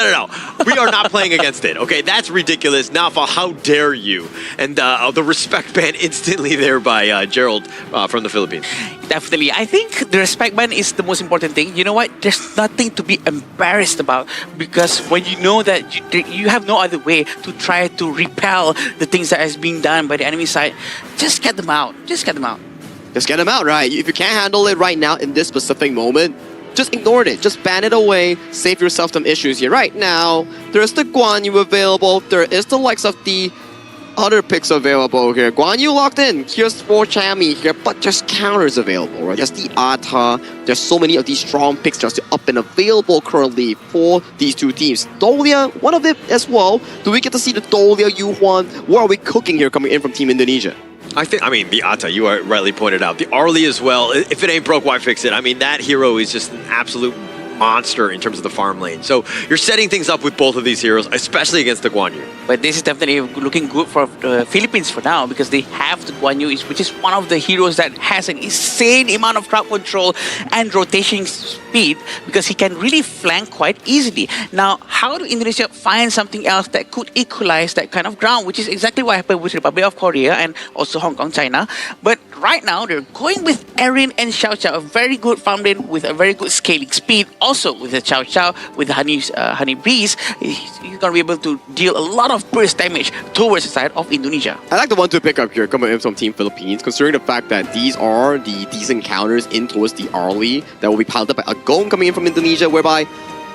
No. We are not playing against it. Okay, that's ridiculous. Nafa, how dare you? And the respect ban instantly there by Gerald from the Philippines. Definitely. I think the respect ban is the most important thing. You know what? There's nothing to be embarrassed about because when you know that you have no other way to try to repel the things that is being done by the enemy side, just get them out. Just get them out. Just get them out, right? If you can't handle it right now in this specific moment, just ignore it. Just ban it away. Save yourself some issues here. Right now, there's the Guan Yu available. There is the likes of the other picks available here. Guan Yu locked in. Here's 4 Chami here, but just counters available, right? There's the Ata. There's so many of these strong picks just up and available currently for these two teams. Dolia, one of them as well. Do we get to see the Dolia Yuhuan? What are we cooking here coming in from Team Indonesia? I mean, the Ata, you are rightly pointed out. The Arlie as well. If it ain't broke, why fix it? I mean, that hero is just an absolute monster in terms of the farm lane. So you're setting things up with both of these heroes, especially against the Guan Yu. But this is definitely looking good for the Philippines for now because they have the Guan Yu, which is one of the heroes that has an insane amount of crowd control and rotation speed because he can really flank quite easily. Now, how do Indonesia find something else that could equalize that kind of ground, which is exactly what happened with Republic of Korea and also Hong Kong, China. But right now, they're going with Erin and Xiao Xiao, a very good farm lane with a very good scaling speed. Also, with the Xiao Xiao, with the Honey Breeze, he's going to be able to deal a lot of burst damage towards the side of Indonesia. I like the one to pick up here coming in from Team Philippines, considering the fact that these are the decent counters in towards the Arlie that will be piled up by Agong coming in from Indonesia, whereby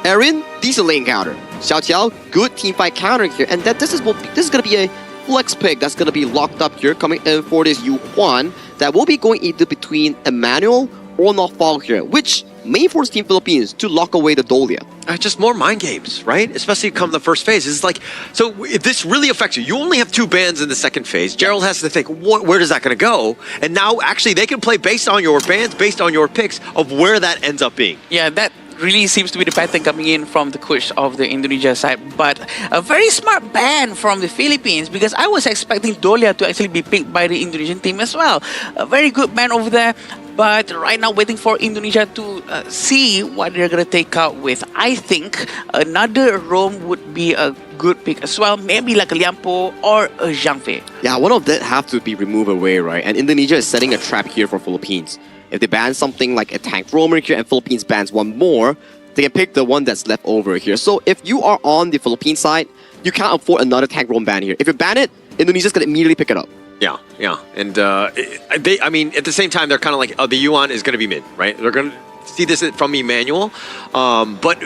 Erin, decent lane counter. Xiao Xiao, good team fight counter here, and that this is going to be a flex pick that's going to be locked up here coming in for this Yu Huan that will be going either between Emmanuel or Nofal here, which may force Team Philippines to lock away the Dolia. Just more mind games, right? Especially come the first phase. It's like, so if this really affects you, you only have 2 bans in the second phase. Gerald has to think, where is that going to go? And now, actually, they can play based on your bans, based on your picks of where that ends up being. Yeah, that really seems to be the pattern coming in from the coach of the Indonesia side. But a very smart ban from the Philippines because I was expecting Dolia to actually be picked by the Indonesian team as well. A very good ban over there. But right now, waiting for Indonesia to see what they're going to take out with. I think another Rome would be a good pick as well. Maybe like a Liampo or a Zhang Fei. Yeah, one of that have to be removed away, right? And Indonesia is setting a trap here for Philippines. If they ban something like a tank roamer here and Philippines bans one more, they can pick the one that's left over here. So if you are on the Philippine side, you can't afford another tank roam ban here. If you ban it, Indonesia's going to immediately pick it up. Yeah. And I mean, at the same time, they're kind of like, the Yuan is going to be mid, right? They're going to see this from Emmanuel. But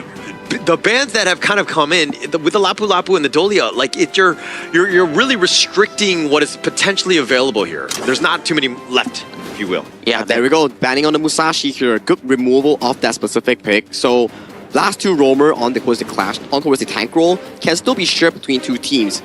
the bans that have kind of come in, with the Lapu Lapu and the Dolia, like, you're really restricting what is potentially available here. There's not too many left, if you will. Yeah, there we go. Banning on the Musashi here. Good removal of that specific pick. So last 2 roamer on towards the clash, on towards the tank roll, can still be shared between 2 teams.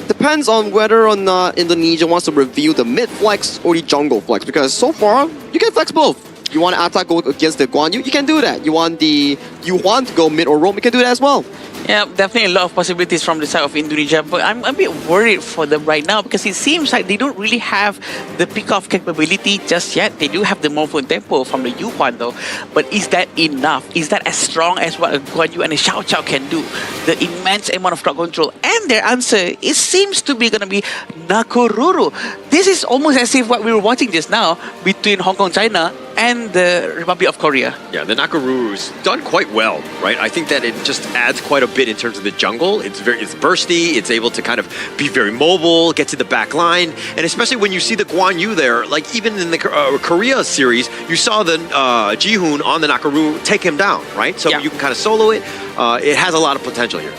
Depends on whether or not Indonesia wants to review the mid flex or the jungle flex, because so far, you can flex both. You want to attack go against the Guan Yu, you can do that. You want the Yuhuan to go mid or roam, you can do that as well. Yeah, definitely a lot of possibilities from the side of Indonesia, but I'm a bit worried for them right now because it seems like they don't really have the pick-off capability just yet. They do have the Morpho tempo from the Yuhuan though, but is that enough? Is that as strong as what a Guan Yu and a Xiao Xiao can do? The immense amount of crowd control, and their answer, it seems to be going to be Nakoruru. This is almost as if what we were watching just now between Hong Kong, China and the Republic of Korea. Yeah, the Nakaruru's done quite well, right? I think that it just adds quite a bit in terms of the jungle. It's bursty, it's able to kind of be very mobile, get to the back line, and especially when you see the Guan Yu there, like even in the Korea series, you saw the Jihoon on the Nakaruru take him down, right? So you can kind of solo it. It has a lot of potential here.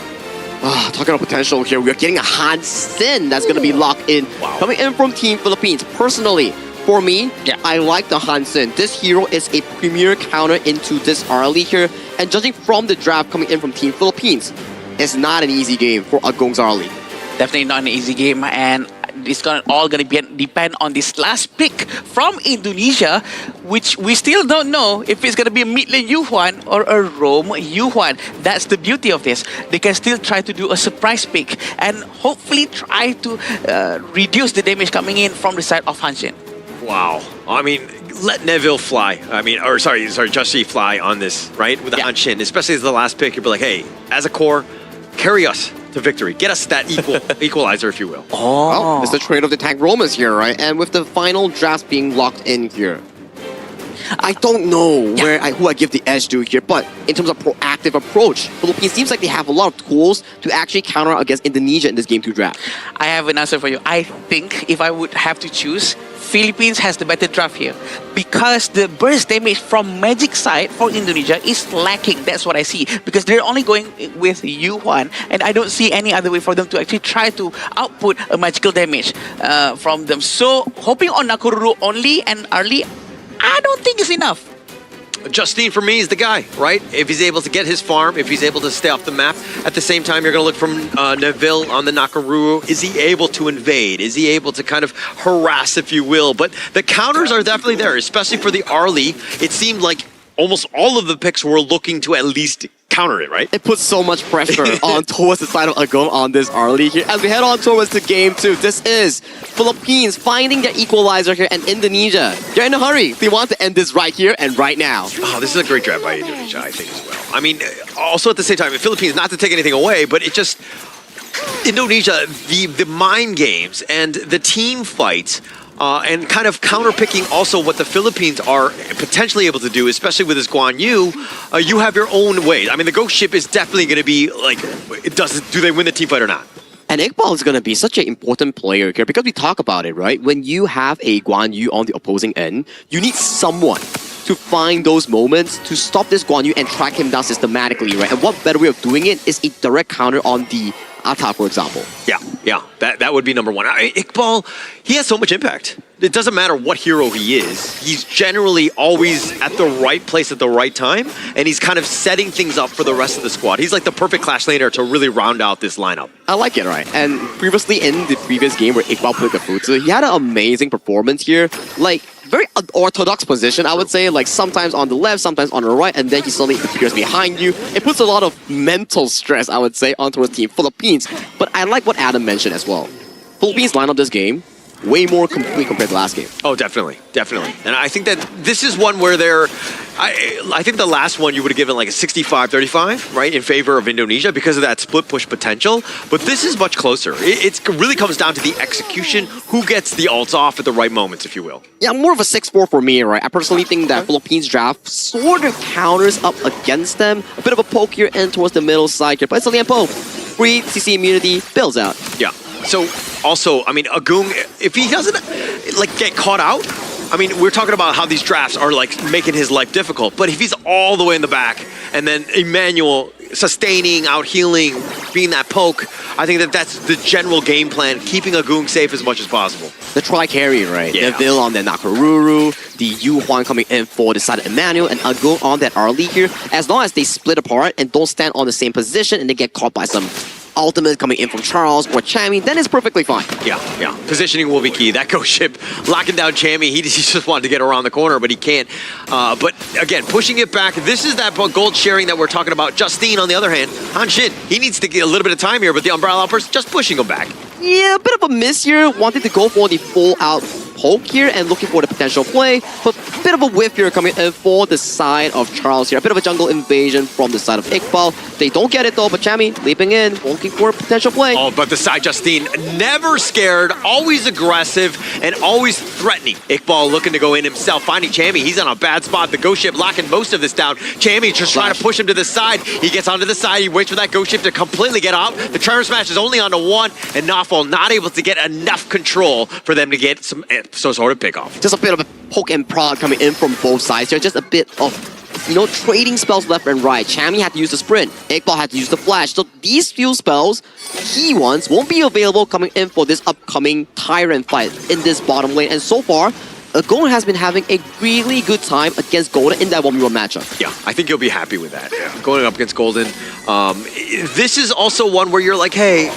Talking about potential here, we are getting a Han Sin that's going to be locked in. Wow. Coming in from Team Philippines. Personally, for me, I like the Han Sin. This hero is a premier counter into this Arlie here. And judging from the draft coming in from Team Philippines, it's not an easy game for Agong's Arlie. Definitely not an easy game, and it's all going to depend on this last pick from Indonesia, which we still don't know if it's going to be a mid lane Yuhuan or a roam Yuhuan. That's the beauty of this. They can still try to do a surprise pick and hopefully try to reduce the damage coming in from the side of Hanshin. Wow. I mean, let Neville fly. I mean, sorry, Joshi fly on this, right? With the Hanshin, especially as the last pick, you'll be like, hey, as a core, carry us to victory. Get us that equalizer, if you will. Well, it's the trade of the tank Romans here, right? And with the final drafts being locked in here, I don't know who I give the edge to here, but in terms of proactive approach, Philippines seems like they have a lot of tools to actually counter against Indonesia in this Game 2 draft. I have an answer for you. I think if I would have to choose, Philippines has the better draft here because the burst damage from Magic side for Indonesia is lacking. That's what I see because they're only going with Yuan, and I don't see any other way for them to actually try to output a magical damage from them. So hoping on Nakoruru only and early, I don't think it's enough. Justine, for me, is the guy, right? If he's able to get his farm, if he's able to stay off the map, at the same time, you're going to look from Neville on the Nakaruru. Is he able to invade? Is he able to kind of harass, if you will? But the counters are definitely there, especially for the Arlie. It seemed like almost all of the picks were looking to at least counter it, right? It puts so much pressure on towards the side of Agum on this Arlie here. As we head on towards the Game 2, this is Philippines finding their equalizer here, and Indonesia, they're in a hurry. They want to end this right here and right now. Oh, this is a great draft by Indonesia, I think, as well. I mean, also at the same time, the Philippines, not to take anything away, but it just... Indonesia, the mind games and the team fights and kind of counterpicking also what the Philippines are potentially able to do, especially with this Guan Yu, you have your own way. I mean, the ghost ship is definitely going to be like, do they win the team fight or not? And Iqbal is going to be such an important player here because we talk about it, right? When you have a Guan Yu on the opposing end, you need someone to find those moments to stop this Guan Yu and track him down systematically, right? And what better way of doing it is a direct counter on the Ata, for example. Yeah, that would be number one. Iqbal, he has so much impact. It doesn't matter what hero he is. He's generally always at the right place at the right time, and he's kind of setting things up for the rest of the squad. He's like the perfect clash laner to really round out this lineup. I like it, right? And previously in the previous game where Iqbal played the Futsu, he had an amazing performance here. Like, very unorthodox position, I would say. Like, sometimes on the left, sometimes on the right, and then he suddenly appears behind you. It puts a lot of mental stress, I would say, onto the team Philippines. But I like what Adam mentioned as well. Philippines line up this game way more complete compared to last game. Oh, definitely. And I think that this is one where I think the last one you would have given like a 65-35, right, in favor of Indonesia because of that split push potential. But this is much closer. It really comes down to the execution, who gets the ults off at the right moments, if you will. Yeah, more of a 6-4 for me, right? I personally think that Philippines draft sort of counters up against them. A bit of a poke here in towards the middle side here, but it's a Lian poke. Free CC immunity, builds out. Yeah. So, also, I mean, Agung, if he doesn't, like, get caught out, I mean, we're talking about how these drafts are, like, making his life difficult. But if he's all the way in the back, and then Emmanuel sustaining, out healing, being that poke, I think that that's the general game plan, keeping Agung safe as much as possible. The tri-carry, right? Yeah. Neville on the Nakaruru, the Yu Huan coming in for the side of Emmanuel, and Agung on that Arlie here. As long as they split apart and don't stand on the same position and they get caught by some ultimate coming in from Charles or Chammy, then it's perfectly fine. Yeah. Positioning will be key. That ghost ship locking down Chammy, he just wanted to get around the corner, but he can't. But again, pushing it back, this is that gold sharing that we're talking about. Justine, on the other hand, Han Shin, he needs to get a little bit of time here, but the Umbrella Outburst just pushing him back. Yeah, a bit of a miss here. Wanted to go for the full-out poke here and looking for the potential play, but a bit of a whiff here coming in for the side of Charles here. A bit of a jungle invasion from the side of Iqbal. They don't get it though, but Chammy leaping in, looking for a potential play. Oh, but the side Justine, never scared, always aggressive, and always threatening. Iqbal looking to go in himself, finding Chammy. He's on a bad spot. The ghost ship locking most of this down. Chammy just trying to push him to the side. He gets onto the side. He waits for that ghost ship to completely get out. The Tremor Smash is only onto one, and Nafal not able to get enough control for them to get some sort of pick off. Just a bit of a poke and prod coming in from both sides here. Just a bit of, trading spells left and right. Chammy had to use the sprint. Iqbal had to use the flash. So these few spells, key ones, won't be available coming in for this upcoming Tyrant fight in this bottom lane. And so far, Golden has been having a really good time against Golden in that 1v1 matchup. Yeah, I think you'll be happy with that. Yeah. Going up against Golden. This is also one where you're like, hey,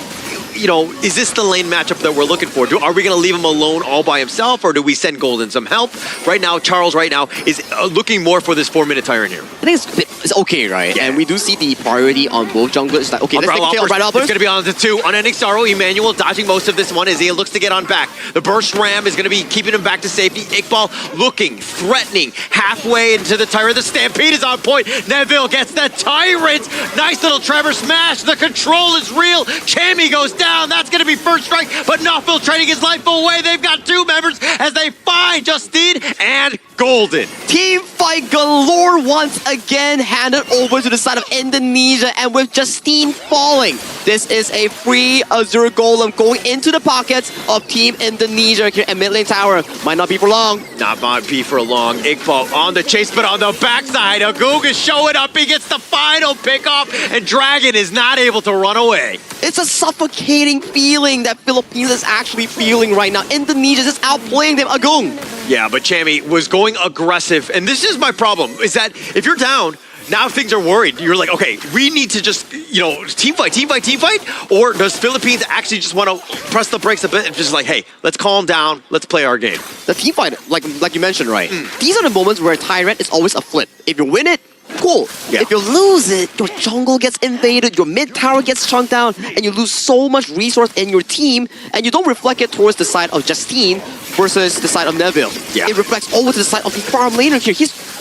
is this the lane matchup that we're looking for? Are we going to leave him alone all by himself, or do we send Golden some help? Right now, Charles is looking more for this 4-minute tyrant here. I think it's okay, right? Yeah. And we do see the priority on both junglers. It's like, okay, let's take care of It's going to be on the 2. Unending Sorrow, Emmanuel dodging most of this one as he looks to get on back. The burst ram is going to be keeping him back to safety. Iqbal looking, threatening, halfway into the tyrant. The Stampede is on point. Neville gets the tyrant. Nice little Trevor smash. The control is real. Chammy goes down. That's going to be first strike, but Knockville trading his life away. They've got 2 members as they find Justine and Golden. Team fight galore once again handed over to the side of Indonesia, and with Justine falling, this is a free Azure Golem going into the pockets of Team Indonesia here at mid lane tower. Might not be for long. Not might be for long. Iqbal on the chase, but on the backside, Agung is showing up. He gets the final pickoff, and Dragon is not able to run away. It's a suffocating feeling that Philippines is actually feeling right now. Indonesia is outplaying them. Agung. Yeah, but Chammy was going aggressive, and this is my problem, is that if you're down, now things are worried. You're like, okay, we need to just, team fight, or does Philippines actually just want to press the brakes a bit and just like, hey, let's calm down, let's play our game. The team fight, like you mentioned, right? These are the moments where Tyrant is always a flip. If you win it, cool. Yeah. If you lose it, your jungle gets invaded, your mid tower gets chunked down, and you lose so much resource in your team, and you don't reflect it towards the side of Justine versus the side of Neville. Yeah. It reflects over to the side of the farm laner here.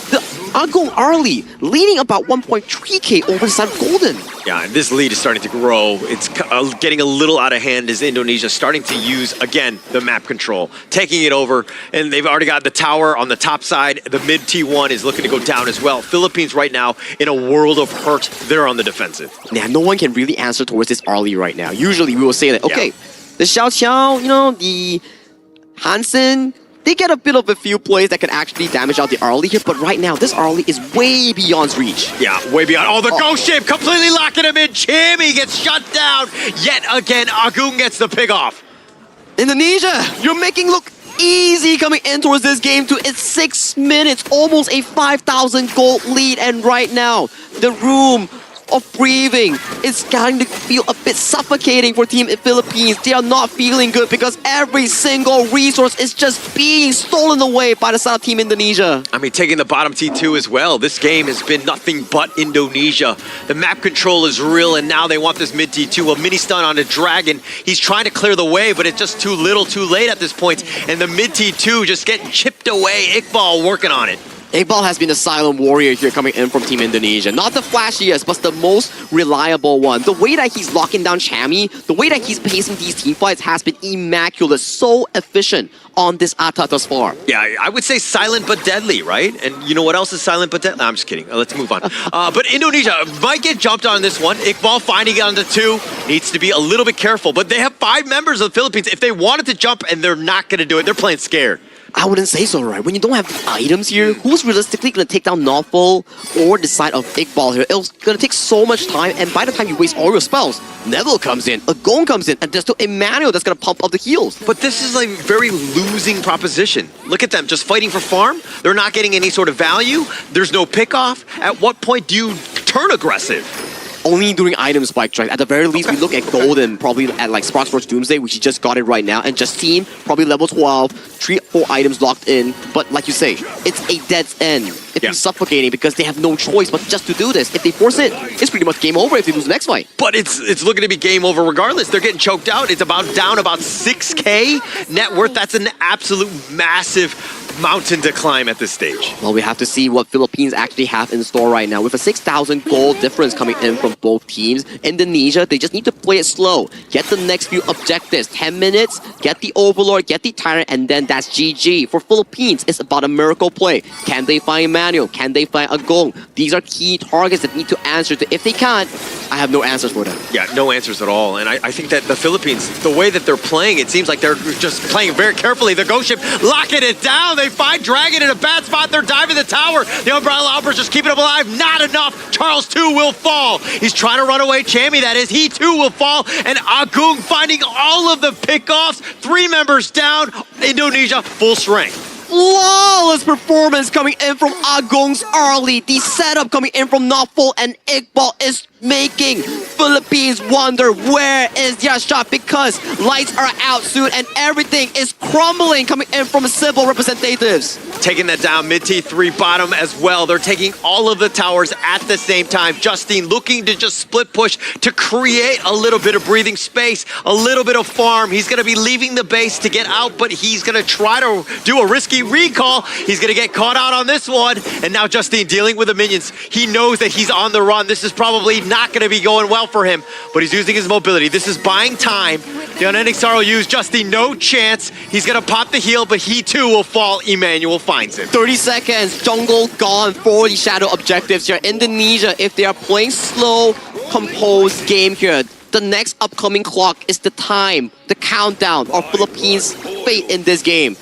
The Agung Arlie leading about 1.3k over the side of Golden. Yeah, and this lead is starting to grow. It's getting a little out of hand as Indonesia starting to use, again, the map control, taking it over, and they've already got the tower on the top side. The mid T1 is looking to go down as well. Philippines right now, in a world of hurt, they're on the defensive. Yeah, no one can really answer towards this Arlie right now. Usually we will say that, okay, the Xiao Qiao, the Hansen, they get a bit of a few plays that can actually damage out the Arlie here, but right now, this Arlie is way beyond reach. Yeah, way beyond. Oh, the ghost ship completely locking him in. Chammy gets shut down. Yet again, Agung gets the pick off. Indonesia, you're making look easy coming in towards this game too. It's 6 minutes, almost a 5,000 gold lead, and right now, the room of breathing is starting to feel a bit suffocating for Team Philippines. They are not feeling good because every single resource is just being stolen away by the side of Team Indonesia. I mean, taking the bottom T2 as well. This game has been nothing but Indonesia. The map control is real, and now they want this mid T2. A mini stun on a Dragon. He's trying to clear the way, but it's just too little, too late at this point. And the mid T2 just getting chipped away. Iqbal working on it. Iqbal has been a silent warrior here coming in from Team Indonesia. Not the flashiest, but the most reliable one. The way that he's locking down Chammy, the way that he's pacing these team fights has been immaculate. So efficient on this Atta thus far. Yeah, I would say silent but deadly, right? And you know what else is silent but deadly? I'm just kidding. Let's move on. But Indonesia might get jumped on this one. Iqbal finding it on the 2. Needs to be a little bit careful. But they have 5 members of the Philippines. If they wanted to jump and they're not going to do it, they're playing scared. I wouldn't say so, right? When you don't have the items here, who's realistically going to take down Knockful or the side of Iqbal here? It's going to take so much time, and by the time you waste all your spells, Neville comes in, Agon comes in, and there's still Emmanuel that's going to pump up the heals. But this is a very losing proposition. Look at them, just fighting for farm. They're not getting any sort of value. There's no pickoff. At what point do you turn aggressive? Only during item spike, right? At the very least, we look at Golden, probably at like Sparks Forge Doomsday, which he just got it right now, and Justine, probably level 12, 3-4 items locked in. But like you say, it's a dead end. It's suffocating because they have no choice but just to do this. If they force it, it's pretty much game over if they lose the next fight. But it's looking to be game over regardless. They're getting choked out. It's down about 6k net worth. That's an absolute massive mountain to climb at this stage. Well, we have to see what Philippines actually have in store right now. With a 6,000 gold difference coming in from both teams, Indonesia, they just need to play it slow. Get the next few objectives. 10 minutes, get the Overlord, get the Tyrant, and then that's GG. For Philippines, it's about a miracle play. Can they find Emmanuel? Can they find Agong? These are key targets that need to answer to. If they can't, I have no answers for them. Yeah, no answers at all. And I think that the Philippines, the way that they're playing, it seems like they're just playing very carefully. The Ghost Ship locking it down. They find Dragon in a bad spot. They're diving the tower. The Umbrella Outburst just keeping him alive. Not enough. Charles too will fall. He's trying to run away. Chammy, that is. He too will fall. And Agung finding all of the pickoffs. 3 members down. Indonesia full strength. Flawless performance coming in from Agong's Arlie. The setup coming in from Knockful and Iqbal is making Philippines wonder where is their shot, because lights are out soon and everything is crumbling coming in from civil representatives. Taking that down, mid T3 bottom as well. They're taking all of the towers at the same time. Justine looking to just split push to create a little bit of breathing space, a little bit of farm. He's going to be leaving the base to get out, but he's going to try to do a risky recall. He's going to get caught out on this one. And now Justine dealing with the minions. He knows that he's on the run. This is probably not going to be going well for him, but he's using his mobility. This is buying time. The unending sorrow used. Justine, no chance. He's going to pop the heal, but he too will fall. Emmanuel finds it. 30 seconds, jungle gone for the shadow objectives here. Indonesia, if they are playing slow, composed game here, the next upcoming clock is the time, the countdown of Philippines' fate in this game.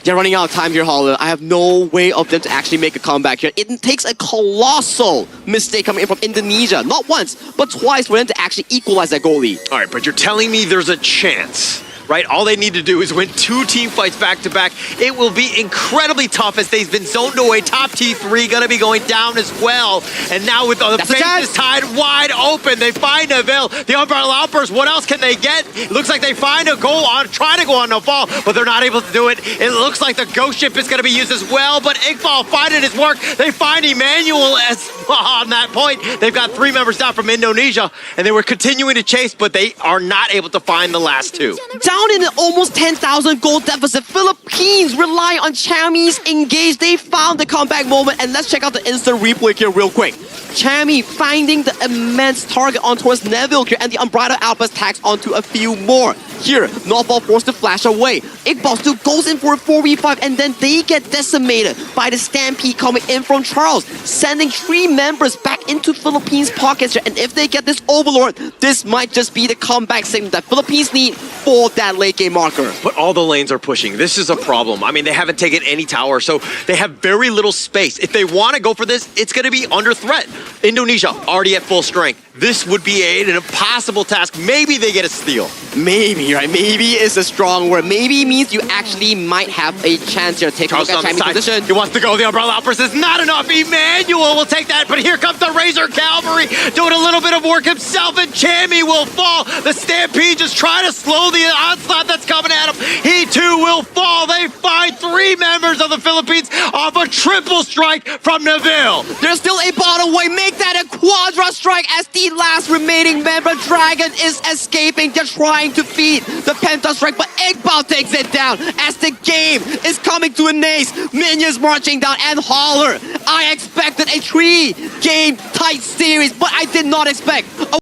They're running out of time here, Holler. I have no way of them to actually make a comeback here. It takes a colossal mistake coming in from Indonesia. Not once, but twice for them to actually equalize that goal lead. All right, but you're telling me there's a chance, right? All they need to do is win 2 team fights back to back. It will be incredibly tough as they've been zoned away. Top T3 gonna be going down as well. And now with the bases tied wide open, they find Neville. The Umbrella Outburst, what else can they get? It looks like they find a goal on, try to go on the fall, but they're not able to do it. It looks like the ghost ship is gonna be used as well, but Iqbal finding his work. They find Emmanuel as on that point. They've got 3 members down from Indonesia, and they were continuing to chase, but they are not able to find the last 2. Down in an almost 10,000 goal deficit, Philippines rely on Chammy's engage. They found the comeback moment, and let's check out the instant replay here real quick. Chammy finding the immense target on towards Neville here, and the Unbridled Outburst tags onto a few more. Here, Northball forced to flash away. Iqbal still goes in for a 4v5, and then they get decimated by the Stampede coming in from Charles, sending 3 members back into Philippines' pockets here. And if they get this Overlord, this might just be the comeback signal that Philippines need for that late game marker. But all the lanes are pushing. This is a problem. I mean, they haven't taken any tower, so they have very little space. If they want to go for this, it's going to be under threat. Indonesia already at full strength. This would be an impossible task. Maybe they get a steal. Maybe, right? Maybe is a strong word. Maybe means you actually might have a chance here. Take a look at Chammy's position. He wants to go. The Umbrella Outburst is not enough. Emmanuel will take that, but here comes the Razor Cavalry doing a little bit of work himself, and Chammy will fall. The Stampede just trying to slow the onslaught that's coming at him. He too will fall. They find 3 members of the Philippines off a triple strike from Neville. There's still a bottom way. Make that a quadra strike as the last remaining member, Dragon, is escaping. They're trying to feed the Penta strike, but Iqbal takes it down as the game is coming to an ace. Minions marching down, and Holler. I expected a 3-game tight series, but I did not expect a